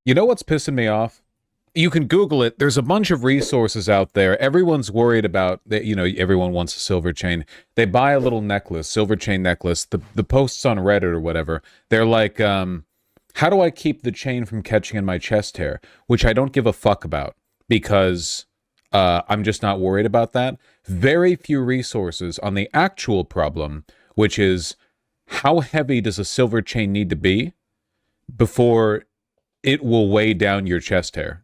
You know what's pissing me off? You can Google it. There's a bunch of resources out there. Everyone's worried about that. You know, everyone wants a silver chain. They buy a little necklace, silver chain necklace. The posts on Reddit or whatever. They're like, how do I keep the chain from catching in my chest hair? Which I don't give a fuck about because I'm just not worried about that. Very few resources on the actual problem, which is how heavy does a silver chain need to be before it will weigh down your chest hair.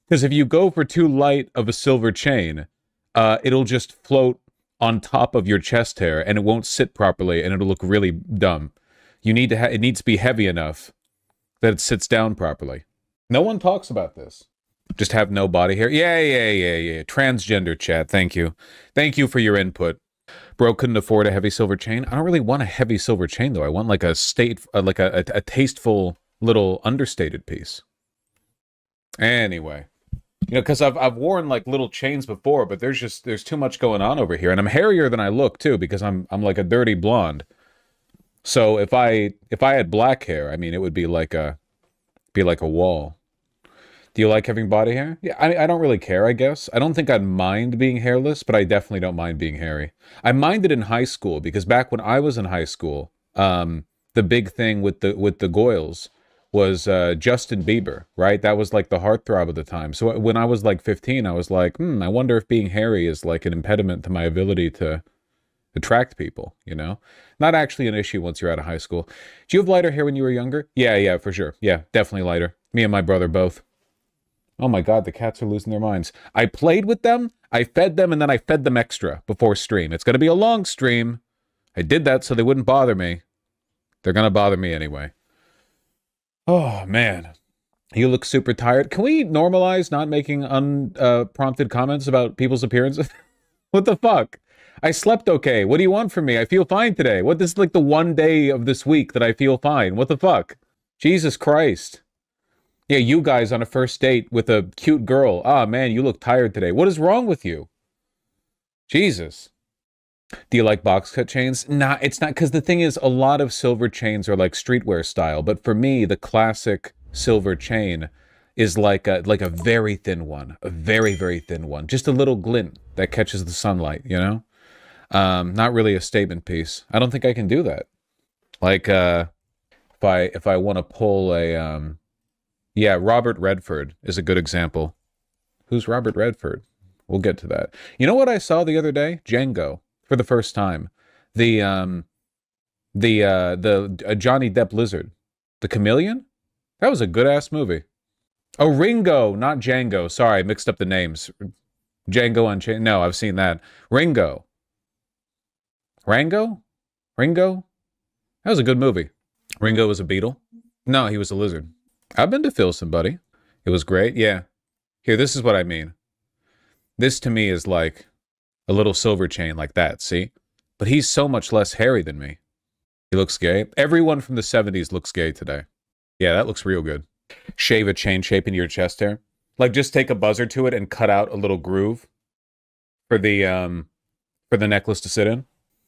Because if you go for too light of a silver chain, it'll just float on top of your chest hair and it won't sit properly and it'll look really dumb. You need to it needs to be heavy enough that it sits down properly. No one talks about this. Just have no body hair. Yeah. Transgender chat. Thank you. Thank you for your input. Bro couldn't afford a heavy silver chain. I don't really want a heavy silver chain though. I want like a a tasteful little understated piece. Anyway, you know, because I've worn like little chains before, but there's too much going on over here, and I'm hairier than I look too because I'm like a dirty blonde. So if I had black hair, I mean, it would be like a wall. Do you like having body hair? Yeah, I don't really care, I guess. I don't think I'd mind being hairless, but I definitely don't mind being hairy. I minded in high school because back when I was in high school, the big thing with the Goyles was Justin Bieber, right? That was like the heartthrob at the time. So when I was like 15, I was like, I wonder if being hairy is like an impediment to my ability to attract people, you know? Not actually an issue once you're out of high school. Do you have lighter hair when you were younger? Yeah, for sure. Yeah, definitely lighter. Me and my brother both. Oh my God, the cats are losing their minds. I played with them, I fed them, and then I fed them extra before stream. It's going to be a long stream. I did that so they wouldn't bother me. They're going to bother me anyway. Oh, man. You look super tired. Can we normalize not making unprompted comments about people's appearances? What the fuck? I slept okay. What do you want from me? I feel fine today. This is like the one day of this week that I feel fine. What the fuck? Jesus Christ. Yeah, you guys on a first date with a cute girl. Ah, man, you look tired today. What is wrong with you? Jesus. Do you like box cut chains? Nah, it's not, because the thing is, a lot of silver chains are like streetwear style, but for me, the classic silver chain is like a very thin one, a very, very thin one. Just a little glint that catches the sunlight, you know? Not really a statement piece. I don't think I can do that. Like, if I want to pull a, yeah, Robert Redford is a good example. Who's Robert Redford? We'll get to that. You know what I saw the other day? Django, for the first time. The Johnny Depp lizard. The Chameleon? That was a good-ass movie. Oh, Ringo, not Django. Sorry, I mixed up the names. Django Unchained. No, I've seen that. Ringo. Rango? Ringo? That was a good movie. Ringo was a beetle? No, he was a lizard. I've been to Filson, buddy. It was great, yeah. Here, this is what I mean. This to me is like a little silver chain like that, see? But he's so much less hairy than me. He looks gay. Everyone from the 70s looks gay today. Yeah, that looks real good. Shave a chain shape into your chest hair. Like, just take a buzzer to it and cut out a little groove for the necklace to sit in.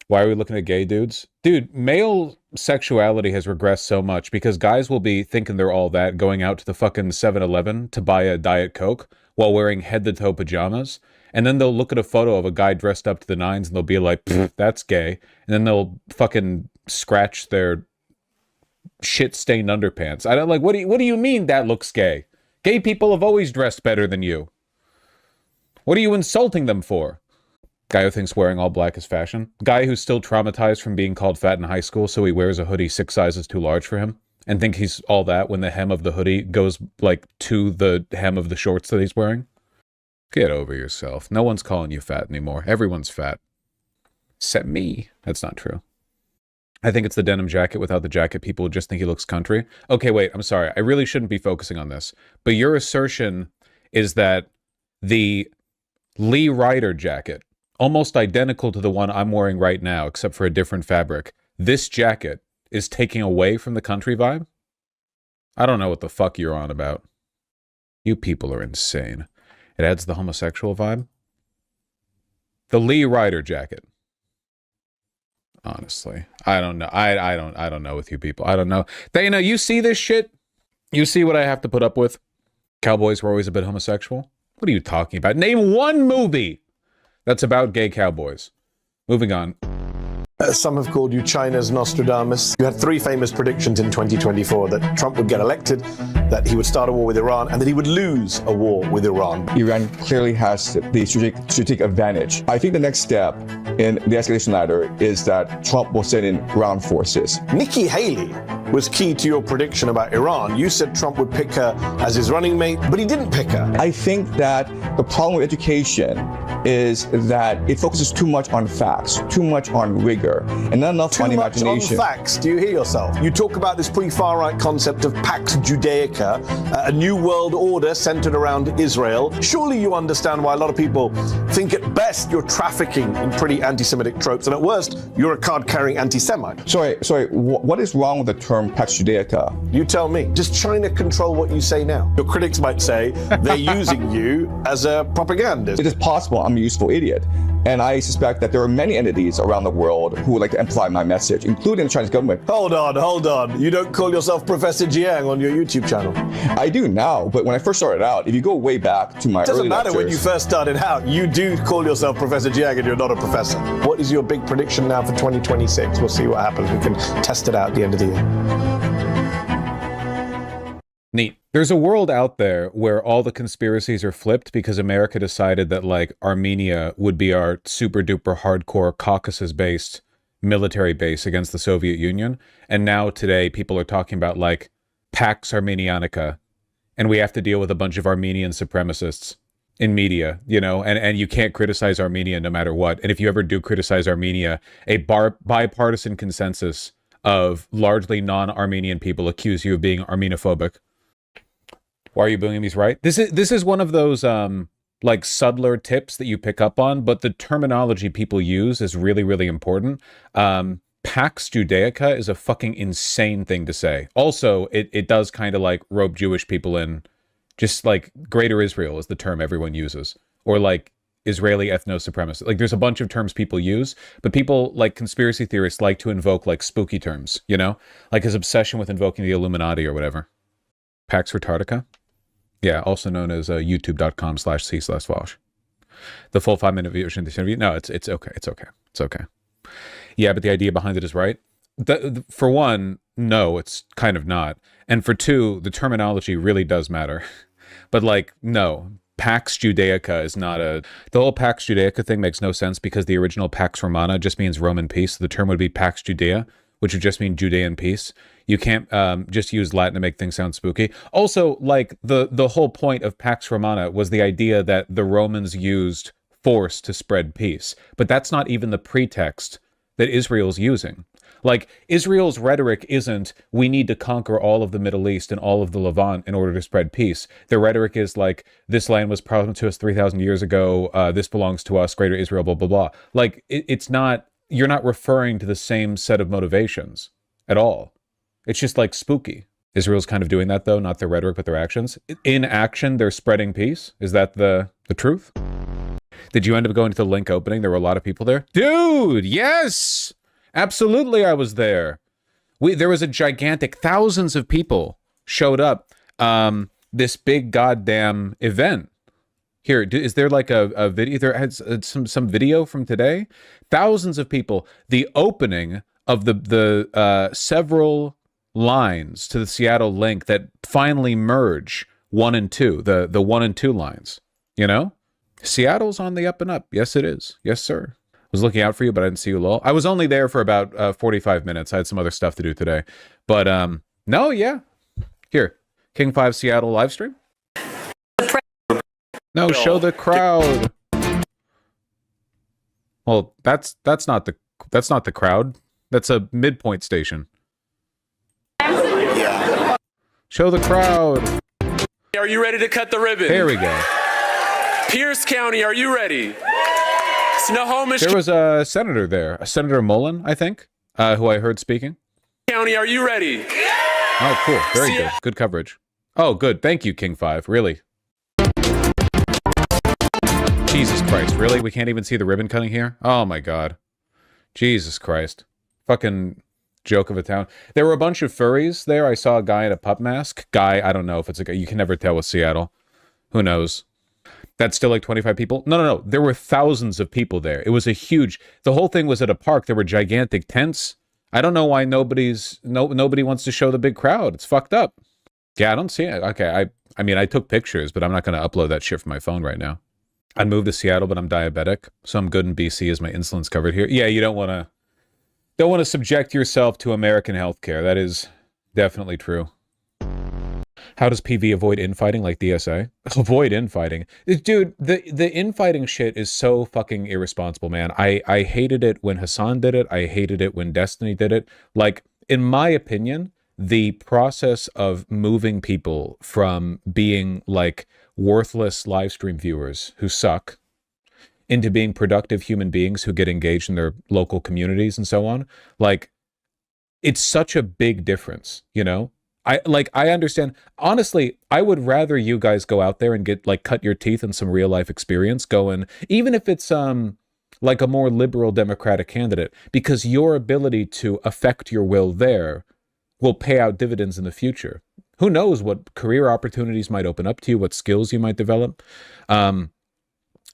Why are we looking at gay dudes? Dude, male sexuality has regressed so much because guys will be thinking they're all that, going out to the fucking 7-Eleven to buy a Diet Coke while wearing head-to-toe pajamas. And then they'll look at a photo of a guy dressed up to the nines and they'll be like, that's gay. And then they'll fucking scratch their shit-stained underpants. I don't like, what do you mean that looks gay? Gay people have always dressed better than you. What are you insulting them for? Guy who thinks wearing all black is fashion. Guy who's still traumatized from being called fat in high school, so he wears a hoodie 6 sizes too large for him, and think he's all that when the hem of the hoodie goes, like, to the hem of the shorts that he's wearing. Get over yourself. No one's calling you fat anymore. Everyone's fat. Except me. That's not true. I think it's the denim jacket. Without the jacket, people would just think he looks country. Okay, wait, I'm sorry. I really shouldn't be focusing on this. But your assertion is that the Lee Ryder jacket, almost identical to the one I'm wearing right now, except for a different fabric, this jacket is taking away from the country vibe? I don't know what the fuck you're on about. You people are insane. It adds the homosexual vibe? The Lee Ryder jacket. Honestly, I don't know. I don't know with you people. I don't know. Dana, you see this shit? You see what I have to put up with? Cowboys were always a bit homosexual. What are you talking about? Name one movie that's about gay cowboys. Moving on. Some have called you China's Nostradamus. You had 3 famous predictions in 2024 that Trump would get elected, that he would start a war with Iran, and that he would lose a war with Iran. Iran clearly has the strategic advantage. I think the next step in the escalation ladder is that Trump will send in ground forces. Nikki Haley was key to your prediction about Iran. You said Trump would pick her as his running mate, but he didn't pick her. I think that the problem with education is that it focuses too much on facts, too much on rigor, and not enough on imagination. Too much on facts. Do you hear yourself? You talk about this pre-far-right concept of Pax Judaica, a new world order centered around Israel. Surely you understand why a lot of people think at best you're trafficking in pretty anti-Semitic tropes, and at worst, you're a card-carrying anti-Semite. Sorry, what is wrong with the term Pax Judaica? You tell me. Does China control what you say now? Your critics might say they're using you as a propagandist. It is possible I'm a useful idiot. And I suspect that there are many entities around the world who would like to amplify my message, including the Chinese government. Hold on. You don't call yourself Professor Jiang on your YouTube channel. I do now, but when I first started out, if you go way back to my early lectures... It doesn't matter when you first started out. You do call yourself Professor Jiang and you're not a professor. What is your big prediction now for 2026? We'll see what happens. We can test it out at the end of the year. Neat. There's a world out there where all the conspiracies are flipped because America decided that, like, Armenia would be our super-duper hardcore Caucasus-based military base against the Soviet Union. And now, today, people are talking about, like, Pax Armenianica. And we have to deal with a bunch of Armenian supremacists in media, you know? And you can't criticize Armenia no matter what. And if you ever do criticize Armenia, a bipartisan consensus of largely non-Armenian people accuse you of being Armenophobic. Why are you booing him? He's right. This is one of those like subtler tips that you pick up on, but the terminology people use is really, really important. Pax Judaica is a fucking insane thing to say. Also, it does kind of like rope Jewish people in. Just like Greater Israel is the term everyone uses, or like Israeli ethno-supremacy. Like there's a bunch of terms people use, but people like conspiracy theorists like to invoke like spooky terms, you know, like his obsession with invoking the Illuminati or whatever. Pax Retardica. Yeah, also known as youtube.com/c/Vaush. The full 5-minute version of this interview. No, it's okay. It's okay. Yeah, but the idea behind it is right. For one, no, it's kind of not. And for two, the terminology really does matter. But like, no, Pax Judaica is not a... The whole Pax Judaica thing makes no sense because the original Pax Romana just means Roman peace. So the term would be Pax Judea, which would just mean Judean peace. You can't just use Latin to make things sound spooky. Also, like, the whole point of Pax Romana was the idea that the Romans used force to spread peace. But that's not even the pretext that Israel's using. Like, Israel's rhetoric isn't, we need to conquer all of the Middle East and all of the Levant in order to spread peace. Their rhetoric is like, this land was promised to us 3,000 years ago, this belongs to us, Greater Israel, blah, blah, blah. Like, it's not, you're not referring to the same set of motivations at all. It's just like spooky. Israel's kind of doing that though, not their rhetoric, but their actions. In action, they're spreading peace. Is that the truth? Did you end up going to the link opening? There were a lot of people there. Dude, yes! Absolutely, I was there. There was a gigantic, thousands of people showed up. This big goddamn event. Here, is there like a video? There has some video from today. Thousands of people. The opening of the several lines to the Seattle link that finally merge 1 and 2. The 1 and 2 lines. You know, Seattle's on the up and up. Yes, it is. Yes, sir. Was looking out for you, but I didn't see you lol. I was only there for about 45 minutes. I had some other stuff to do today. But no, yeah. Here, King 5 Seattle live stream. No, show the crowd. Well, that's not the crowd. That's a midpoint station. Yeah. Show the crowd. Are you ready to cut the ribbon? There we go. Pierce County, are you ready? Snohomish There was a senator there, a Senator Mullen, I think, who I heard speaking. County, are you ready? Oh, cool. Very good. Good coverage. Oh, good. Thank you, King 5. Really. Jesus Christ. Really? We can't even see the ribbon cutting here? Oh, my God. Jesus Christ. Fucking Joke of a town. There were a bunch of furries there. I saw a guy in a pup mask. Guy, I don't know if it's a guy. You can never tell with Seattle. Who knows? That's still like 25 people? No. There were thousands of people there. It was a huge... The whole thing was at a park. There were gigantic tents. I don't know why nobody wants to show the big crowd. It's fucked up. Yeah, I don't see it. Okay, I mean, I took pictures, but I'm not going to upload that shit from my phone right now. I'd move to Seattle, but I'm diabetic, so I'm good in BC as my insulin's covered here. Yeah, you don't want to subject yourself to American healthcare. That is definitely true. How does PV avoid infighting like DSA? Avoid infighting. Dude, the infighting shit is so fucking irresponsible, man. I hated it when Hassan did it. I hated it when Destiny did it. Like, in my opinion, the process of moving people from being like worthless live stream viewers who suck into being productive human beings who get engaged in their local communities and so on, like, it's such a big difference, you know? I understand. Honestly, I would rather you guys go out there and get, like, cut your teeth in some real life experience going, even if it's like a more liberal Democratic candidate, because your ability to affect your will there will pay out dividends in the future. Who knows what career opportunities might open up to you, what skills you might develop. I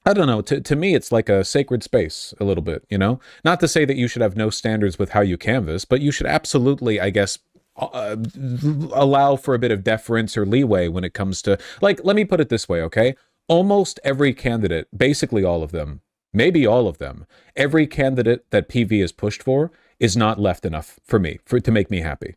don't know. To me, it's like a sacred space a little bit, you know? Not to say that you should have no standards with how you canvass, but you should absolutely, I guess, allow for a bit of deference or leeway when it comes to, like, let me put it this way, okay? Almost every candidate, basically all of them, maybe all of them, every candidate that PV is pushed for is not left enough for me, to make me happy.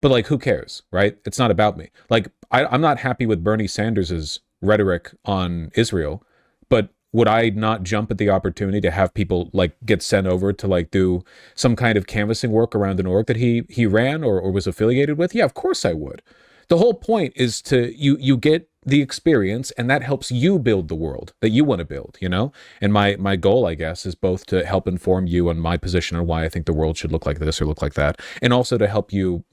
But, like, who cares, right? It's not about me. Like, I'm not happy with Bernie Sanders's rhetoric on Israel, but would I not jump at the opportunity to have people, like, get sent over to, like, do some kind of canvassing work around an org that he ran or was affiliated with? Yeah, of course I would. The whole point is to, you get the experience, and that helps you build the world that you want to build, you know? And my goal, I guess, is both to help inform you on my position on why I think the world should look like this or look like that, and also to help you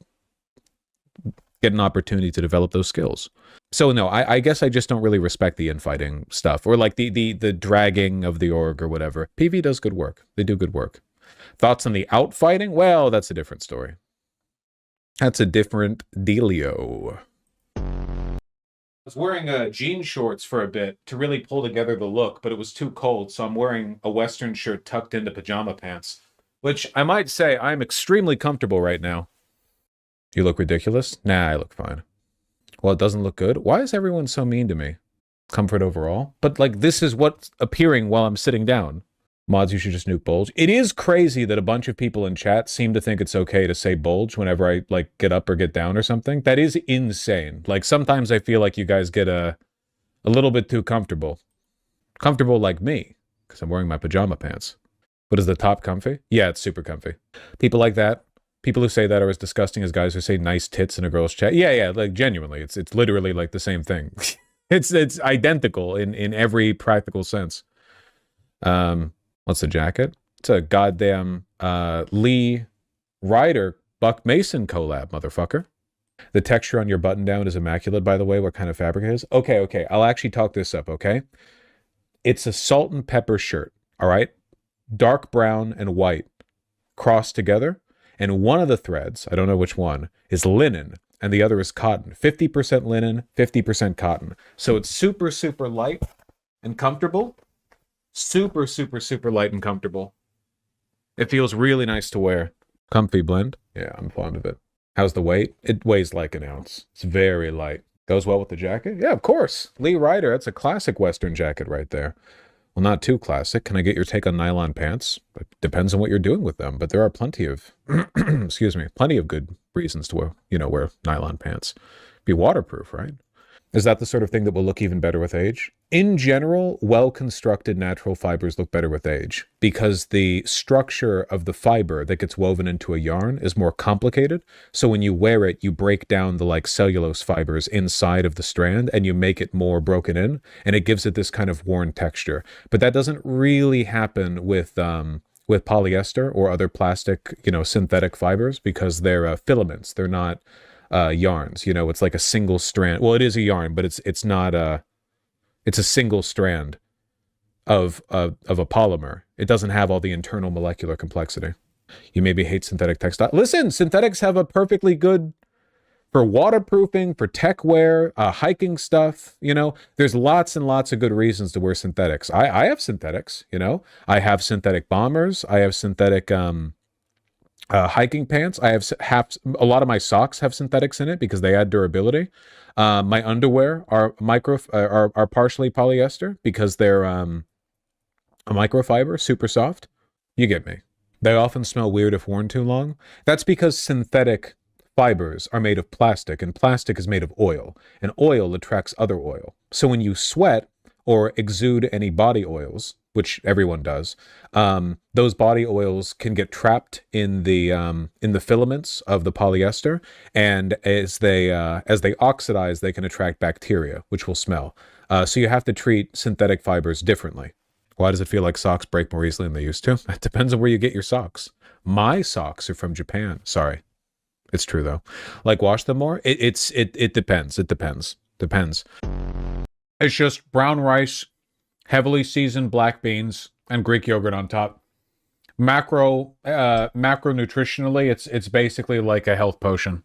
get an opportunity to develop those skills. So no, I guess I just don't really respect the infighting stuff, or like the dragging of the org or whatever. PV does good work. They do good work. Thoughts on the outfighting? Well, that's a different story. That's a different dealio. I was wearing jean shorts for a bit to really pull together the look, but it was too cold, so I'm wearing a Western shirt tucked into pajama pants, which I might say I'm extremely comfortable right now. You look ridiculous? Nah, I look fine. Well, it doesn't look good. Why is everyone so mean to me? Comfort overall. But, like, this is what's appearing while I'm sitting down. Mods, you should just nuke bulge. It is crazy that a bunch of people in chat seem to think it's okay to say bulge whenever I, like, get up or get down or something. That is insane. Like, sometimes I feel like you guys get a little bit too comfortable. Comfortable like me, because I'm wearing my pajama pants. But is the top comfy? Yeah, it's super comfy. People like that. People who say that are as disgusting as guys who say nice tits in a girl's chat. Yeah, like, genuinely, it's literally like the same thing. it's identical in every practical sense. What's the jacket? It's a goddamn Lee Ryder Buck Mason collab, motherfucker. The texture on your button down is immaculate, by the way. What kind of fabric it is? Okay. I'll actually talk this up, okay? It's a salt and pepper shirt, all right? Dark brown and white crossed together. And one of the threads, I don't know which one, is linen, and the other is cotton. 50% linen, 50% cotton. So it's super, super light and comfortable. Super, super, super light and comfortable. It feels really nice to wear. Comfy blend. Yeah, I'm fond of it. How's the weight? It weighs like an ounce. It's very light. Goes well with the jacket? Yeah, of course. Lee Ryder, that's a classic Western jacket right there. Well, not too classic. Can I get your take on nylon pants? It depends on what you're doing with them, but there are plenty of, excuse me, plenty of good reasons to wear, wear nylon pants. Be waterproof, right? Is that the sort of thing that will look even better with age? In general, well-constructed natural fibers look better with age because the structure of the fiber that gets woven into a yarn is more complicated. So when you wear it, you break down the cellulose fibers inside of the strand and you make it more broken in, and it gives it this kind of worn texture. But that doesn't really happen with polyester or other plastic, synthetic fibers because they're filaments. They're not yarns. It's like a single strand. Well, it is a yarn, but it's not it's a single strand of a polymer. It doesn't have all the internal molecular complexity. You maybe hate synthetic textile. Listen, synthetics have a perfectly good for waterproofing, for tech wear, hiking stuff. You know, there's lots and lots of good reasons to wear synthetics. I have synthetics, you know. I have synthetic bombers. I have synthetic hiking pants. I have a lot of my socks have synthetics in it because they add durability. My underwear are are partially polyester because they're a microfiber, super soft. You get me. They often smell weird if worn too long. That's because synthetic fibers are made of plastic, and plastic is made of oil, and oil attracts other oil. So when you sweat or exude any body oils, which everyone does, those body oils can get trapped in the filaments of the polyester, and as they oxidize, they can attract bacteria, which will smell. So you have to treat synthetic fibers differently. Why does it feel like socks break more easily than they used to? It depends on where you get your socks. My socks are from Japan. Sorry. It's true though. Like, wash them more? It depends. It depends. Depends. It's just brown rice, heavily seasoned black beans, and Greek yogurt on top. Macronutritionally, it's basically like a health potion.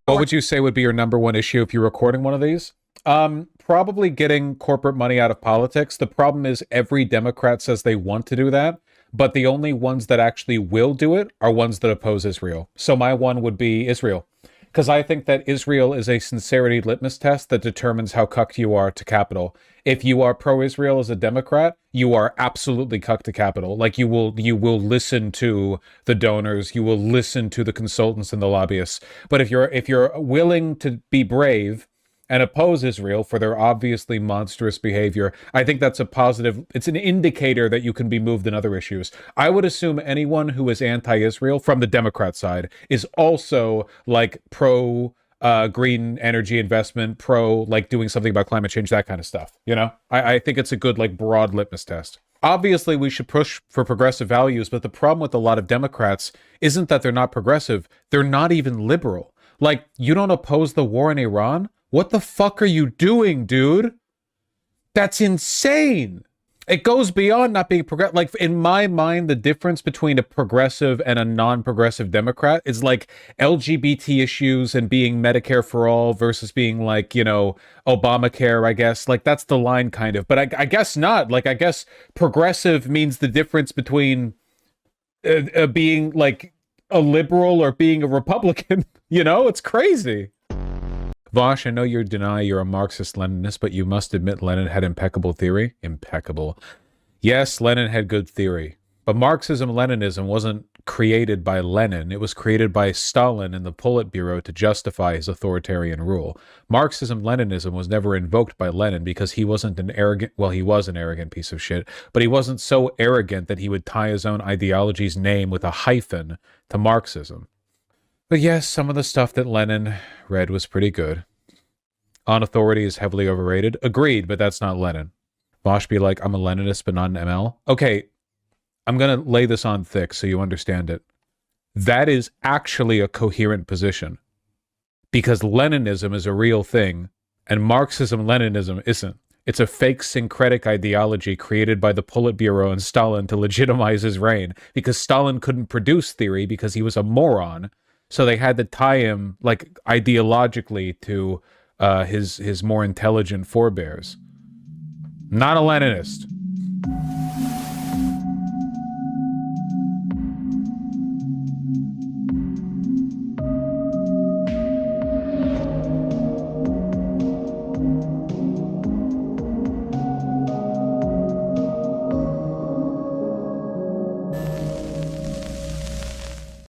What would you say would be your #1 issue if you're recording one of these? Probably getting corporate money out of politics. The problem is every Democrat says they want to do that, but the only ones that actually will do it are ones that oppose Israel. So my one would be Israel, because I think that Israel is a sincerity litmus test that determines how cucked you are to capital. If you are pro-Israel as a Democrat, you are absolutely cucked to capital. Like, you will listen to the donors, you will listen to the consultants and the lobbyists. But if you're willing to be brave and oppose Israel for their obviously monstrous behavior, I think that's a positive. It's an indicator that you can be moved in other issues. I would assume anyone who is anti-Israel from the Democrat side is also like pro green energy investment, pro like doing something about climate change, that kind of stuff. You know, I think it's a good like broad litmus test. Obviously, we should push for progressive values, but the problem with a lot of Democrats isn't that they're not progressive. They're not even liberal. Like, you don't oppose the war in Iran? What the fuck are you doing, dude? That's insane. It goes beyond not being progressive. Like, in my mind, the difference between a progressive and a non-progressive Democrat is like LGBT issues and being Medicare for all versus being like, you know, Obamacare, I guess. Like, that's the line kind of. But I guess not. Like, I guess progressive means the difference between being like a liberal or being a Republican. You know, it's crazy. Vaush, I know you deny you're a Marxist-Leninist, but you must admit Lenin had impeccable theory. Impeccable. Yes, Lenin had good theory. But Marxism-Leninism wasn't created by Lenin. It was created by Stalin and the Politburo to justify his authoritarian rule. Marxism-Leninism was never invoked by Lenin because he wasn't an arrogant... Well, he was an arrogant piece of shit, but he wasn't so arrogant that he would tie his own ideology's name with a hyphen to Marxism. But yes, some of the stuff that Lenin read was pretty good. On authority is heavily overrated. Agreed, but that's not Lenin. Vaush be like, I'm a Leninist, but not an ML. Okay, I'm going to lay this on thick so you understand it. That is actually a coherent position. Because Leninism is a real thing, and Marxism-Leninism isn't. It's a fake syncretic ideology created by the Politburo and Stalin to legitimize his reign, because Stalin couldn't produce theory because he was a moron. So they had to tie him, like, ideologically to his more intelligent forebears. Not a Leninist.